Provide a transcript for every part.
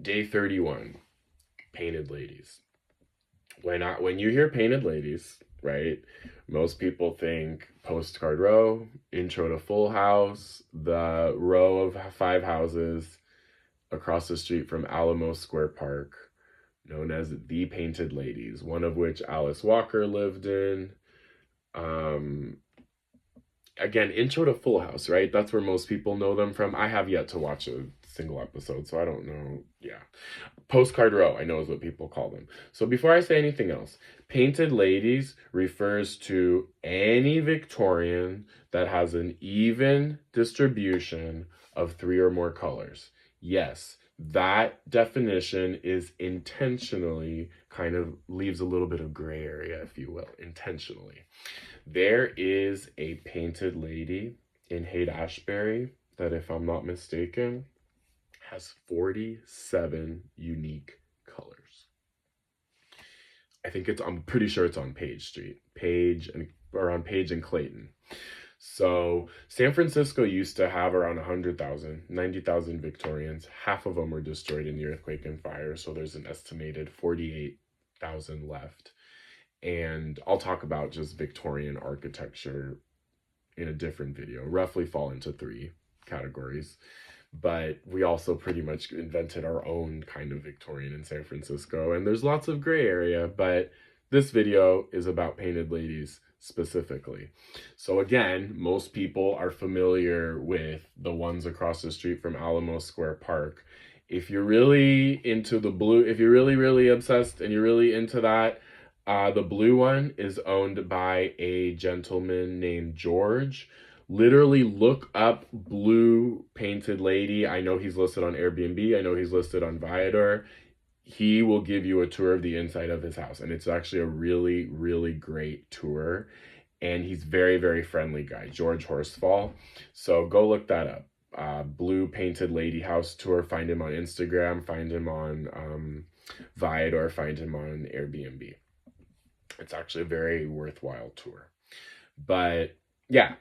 Day 31, painted ladies. When you hear painted ladies, right? Most people think Postcard Row, Intro to Full House, the row of 5 houses across the street from Alamo Square Park, known as the Painted Ladies, one of which Alice Walker lived in. Um, Again, Intro to Full House, right? That's where most people know them from. I have yet to watch a single episode, so I don't know. Yeah. Postcard Row, I know is what people call them. So before I say anything else, Painted Ladies refers to any Victorian that has an even distribution of 3 or more colors. Yes, that definition is intentionally kind of leaves a little bit of gray area, if you will, intentionally. There is a painted lady in Haight-Ashbury that, if I'm not mistaken, has 47 unique colors. I'm pretty sure it's on Page Street, on Page and Clayton. So San Francisco used to have around 100,000, 90,000 Victorians. Half of them were destroyed in the earthquake and fire. So there's an estimated 48,000 left. And I'll talk about just Victorian architecture in a different video, roughly fall into 3 categories. But we also pretty much invented our own kind of Victorian in San Francisco, and there's lots of gray area, but this video is about painted ladies specifically. So again, most people are familiar with the ones across the street from Alamo Square Park. If you're really into the blue, if you're really, really obsessed and you're really into that, the blue one is owned by a gentleman named George. Literally look up blue painted lady. I know he's listed on Airbnb. I know he's listed on Viator. He will give you a tour of the inside of his house. And it's actually a really, really great tour. And he's very, very friendly guy, George Horsfall. So go look that up. Blue painted lady house tour. Find him on Instagram. Find him on Viator. Find him on Airbnb. It's actually a very worthwhile tour. But yeah,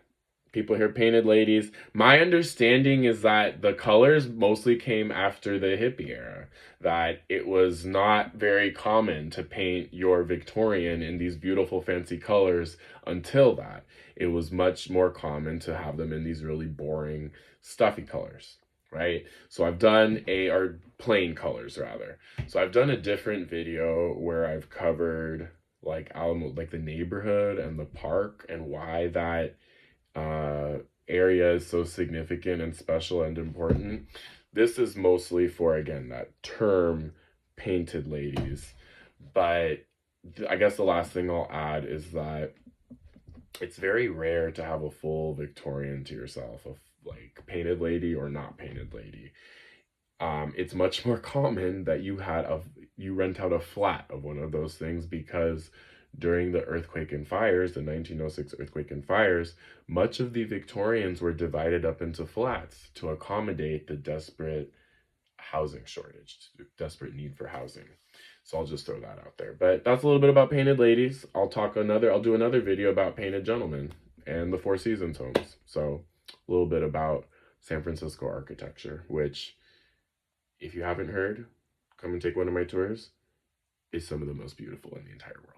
people hear painted ladies. My understanding is that the colors mostly came after the hippie era, that it was not very common to paint your Victorian in these beautiful fancy colors until that. It was much more common to have them in these really boring, stuffy colors, right? So I've done or plain colors rather. So I've done a different video where I've covered like Alamo, like the neighborhood and the park and why that area is so significant and special and important. This is mostly for, again, that term painted ladies. But I guess the last thing I'll add is that it's very rare to have a full Victorian to yourself, of like painted lady or not painted lady. It's much more common that you rent out a flat of one of those things, because during the earthquake and fires, the 1906 earthquake and fires, much of the Victorians were divided up into flats to accommodate the desperate housing shortage, desperate need for housing. So I'll just throw that out there. But that's a little bit about painted ladies. I'll do another video about painted gentlemen and the Four Seasons homes. So a little bit about San Francisco architecture, which, if you haven't heard, come and take one of my tours, is some of the most beautiful in the entire world.